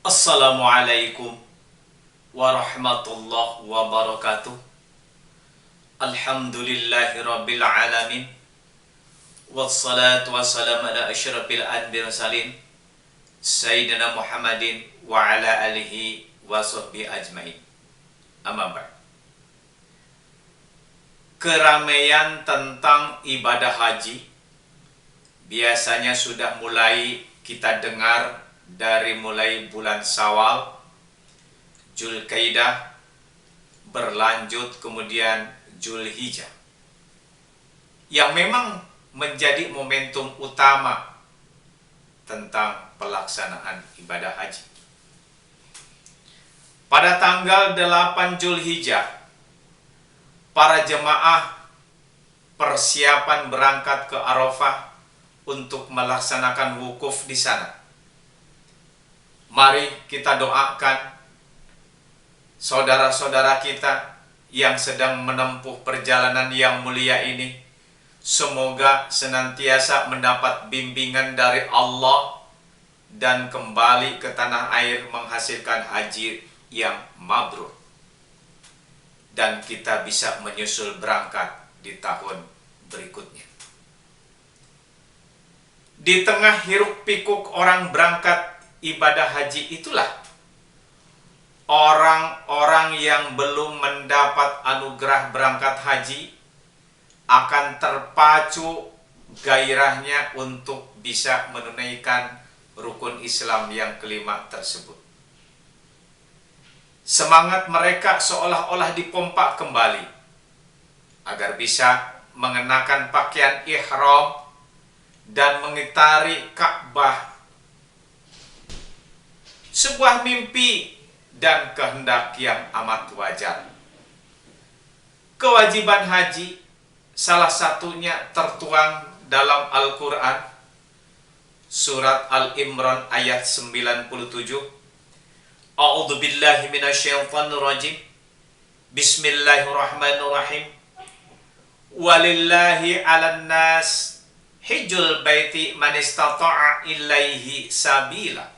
Assalamualaikum warahmatullahi wabarakatuh. Alhamdulillahi rabbil alamin. Wassalatu wassalamu ala asyrafil anbiya'i mursalin Sayyidina Muhammadin wa ala alihi wa sahbihi ajmain. Amma ba'd. Keramaian tentang ibadah haji biasanya sudah mulai kita dengar dari mulai bulan Syawal, Dzulqa'dah, berlanjut kemudian Dzulhijjah, yang memang menjadi momentum utama tentang pelaksanaan ibadah haji. Pada tanggal 8 Dzulhijjah, para jemaah persiapan berangkat ke Arafah untuk melaksanakan wukuf di sana. Mari kita doakan saudara-saudara kita yang sedang menempuh perjalanan yang mulia ini, semoga senantiasa mendapat bimbingan dari Allah dan kembali ke tanah air menghasilkan haji yang mabrur, dan kita bisa menyusul berangkat di tahun berikutnya. Di tengah hiruk pikuk orang berangkat ibadah haji itulah orang-orang yang belum mendapat anugerah berangkat haji akan terpacu gairahnya untuk bisa menunaikan rukun Islam yang kelima tersebut. Semangat mereka seolah-olah dipompa kembali agar bisa mengenakan pakaian ihram dan mengitari Ka'bah. Sebuah mimpi dan kehendak yang amat wajar. Kewajiban haji salah satunya tertuang dalam Al-Quran, surat Al-Imran ayat 97. A'udzu billahi minasyaitonir rajim. Bismillahirrahmanirrahim. Walillahi 'alan nas hijjul baiti man istata'a ilaihi sabila.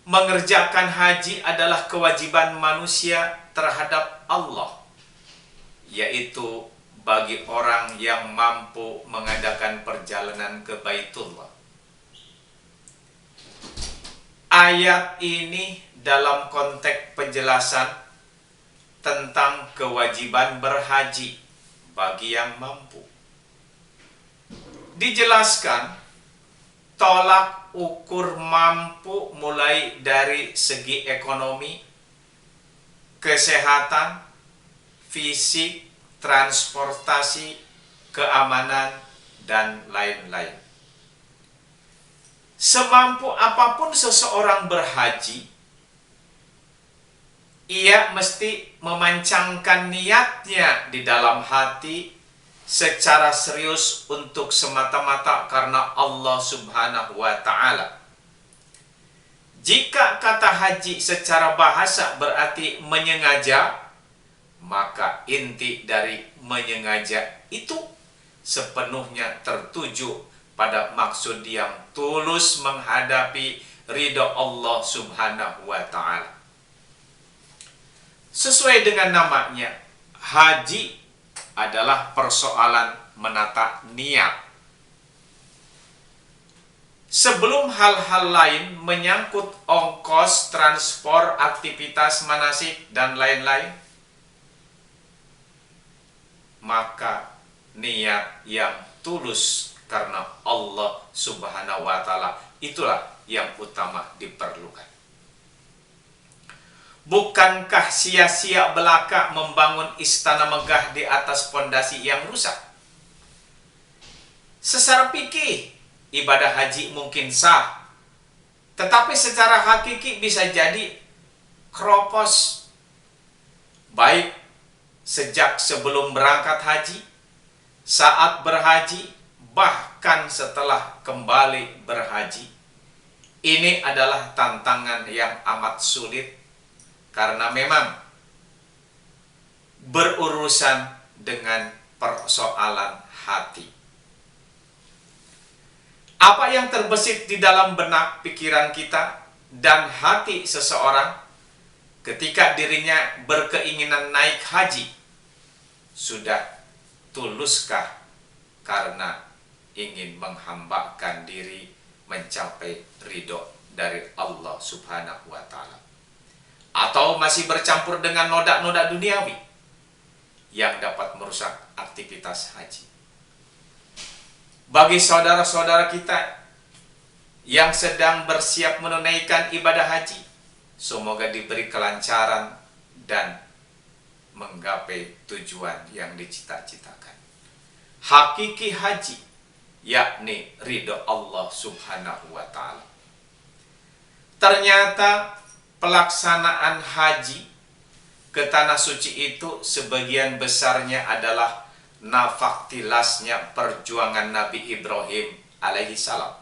Mengerjakan haji adalah kewajiban manusia terhadap Allah, yaitu bagi orang yang mampu mengadakan perjalanan ke Baitullah. Ayat ini dalam konteks penjelasan tentang kewajiban berhaji bagi yang mampu. Dijelaskan tolak ukur mampu mulai dari segi ekonomi, kesehatan, fisik, transportasi, keamanan, dan lain-lain. Semampu apapun seseorang berhaji, ia mesti memancangkan niatnya di dalam hati secara serius untuk semata-mata karena Allah Subhanahu wa ta'ala. Jika kata haji secara bahasa berarti menyengaja, maka inti dari menyengaja itu sepenuhnya tertuju pada maksud yang tulus menghadapi ridha Allah Subhanahu wa ta'ala. Sesuai dengan namanya, haji adalah persoalan menata niat. Sebelum hal-hal lain menyangkut ongkos, transport, aktivitas manasik, dan lain-lain, maka niat yang tulus karena Allah Subhanahu wa ta'ala itulah yang utama diperlukan. Bukankah sia-sia belaka membangun istana megah di atas pondasi yang rusak? Secara fikih, ibadah haji mungkin sah, tetapi secara hakiki bisa jadi kropos, baik sejak sebelum berangkat haji, saat berhaji, bahkan setelah kembali berhaji. Ini adalah tantangan yang amat sulit karena memang berurusan dengan persoalan hati. Apa yang terbesit di dalam benak pikiran kita dan hati seseorang ketika dirinya berkeinginan naik haji, sudah tuluskah karena ingin menghambakan diri mencapai ridho dari Allah Subhanahu wa Ta'ala, atau masih bercampur dengan noda-noda duniawi yang dapat merusak aktivitas haji. Bagi saudara-saudara kita yang sedang bersiap menunaikan ibadah haji, semoga diberi kelancaran dan menggapai tujuan yang dicita-citakan. Hakiki haji, yakni ridho Allah Subhanahu wa Ta'ala. Ternyata pelaksanaan haji ke tanah suci itu sebagian besarnya adalah nafak tilasnya perjuangan Nabi Ibrahim alaihi salam.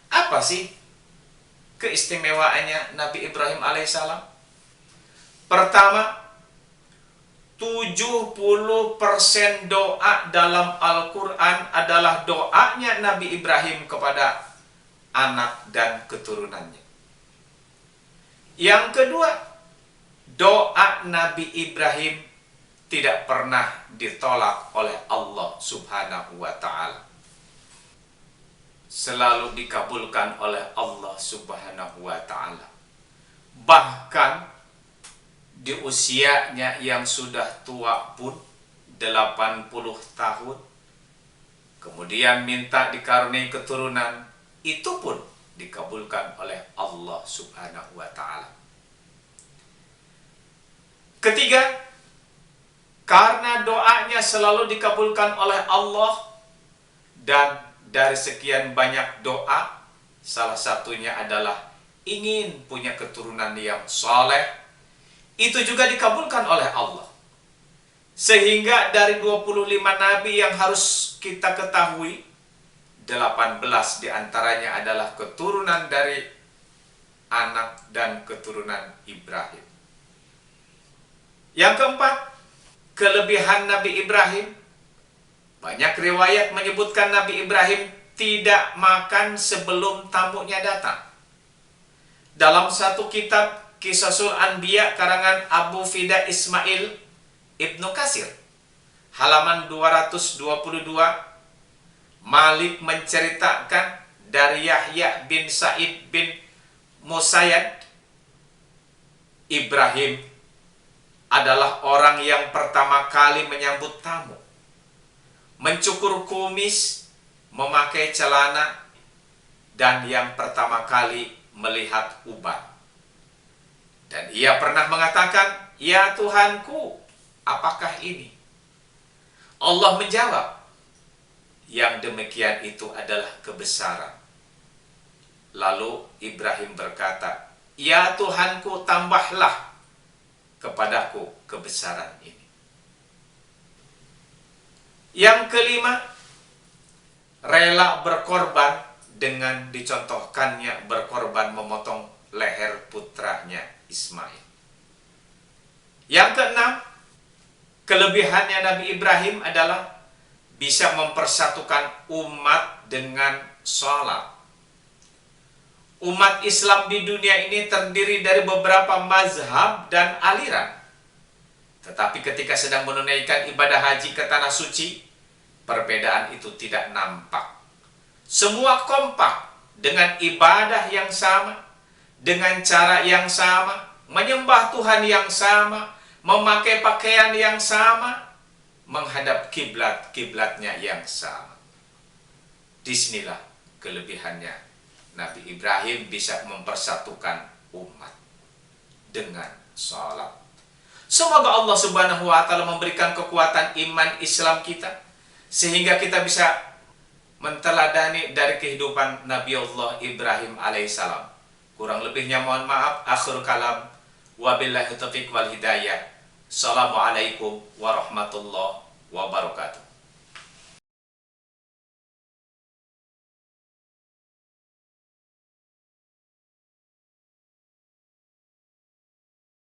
Apa sih keistimewaannya Nabi Ibrahim alaihissalam? Pertama, 70% doa dalam Al-Quran adalah doanya Nabi Ibrahim kepada anak dan keturunannya. Yang kedua, doa Nabi Ibrahim tidak pernah ditolak oleh Allah Subhanahu wa Ta'ala. Selalu dikabulkan oleh Allah Subhanahu wa Ta'ala. Bahkan di usianya yang sudah tua pun 80 tahun, kemudian minta dikaruniai keturunan, itu pun dikabulkan oleh Allah Subhanahu wa Ta'ala. Ketiga, karena doanya selalu dikabulkan oleh Allah, dan dari sekian banyak doa, salah satunya adalah ingin punya keturunan yang saleh, itu juga dikabulkan oleh Allah. Sehingga dari 25 nabi yang harus kita ketahui, 18 diantaranya adalah keturunan dari anak dan keturunan Ibrahim. Yang keempat, kelebihan Nabi Ibrahim. Banyak riwayat menyebutkan Nabi Ibrahim tidak makan sebelum tamunya datang. Dalam satu kitab Qisasul Anbiya karangan Abu Fida Ismail Ibnu Katsir, halaman 222, Malik menceritakan dari Yahya bin Sa'id bin Musayyad, Ibrahim adalah orang yang pertama kali menyambut tamu, mencukur kumis, memakai celana, dan yang pertama kali melihat uban. Dan ia pernah mengatakan, "Ya Tuhanku, apakah ini?" Allah menjawab, "Yang demikian itu adalah kebesaran." Lalu Ibrahim berkata, "Ya Tuhanku, tambahlah kepadaku kebesaran ini." Yang kelima, rela berkorban dengan dicontohkannya berkorban memotong leher putranya Ismail. Yang keenam, kelebihannya Nabi Ibrahim adalah bisa mempersatukan umat dengan sholat. Umat Islam di dunia ini terdiri dari beberapa mazhab dan aliran. Tetapi ketika sedang menunaikan ibadah haji ke tanah suci, perbedaan itu tidak nampak. Semua kompak dengan ibadah yang sama, dengan cara yang sama, menyembah Tuhan yang sama, memakai pakaian yang sama, menghadap kiblatnya yang sama. Disinilah kelebihannya Nabi Ibrahim bisa mempersatukan umat dengan sholat. Semoga Allah Subhanahu wa Ta'ala memberikan kekuatan iman Islam kita, sehingga kita bisa menteladani dari kehidupan Nabi Allah Ibrahim alaihissalam. Kurang lebihnya mohon maaf. Akhir kalam, wabillahi taufiq wal hidayah. Assalamualaikum warahmatullahi wabarakatuh.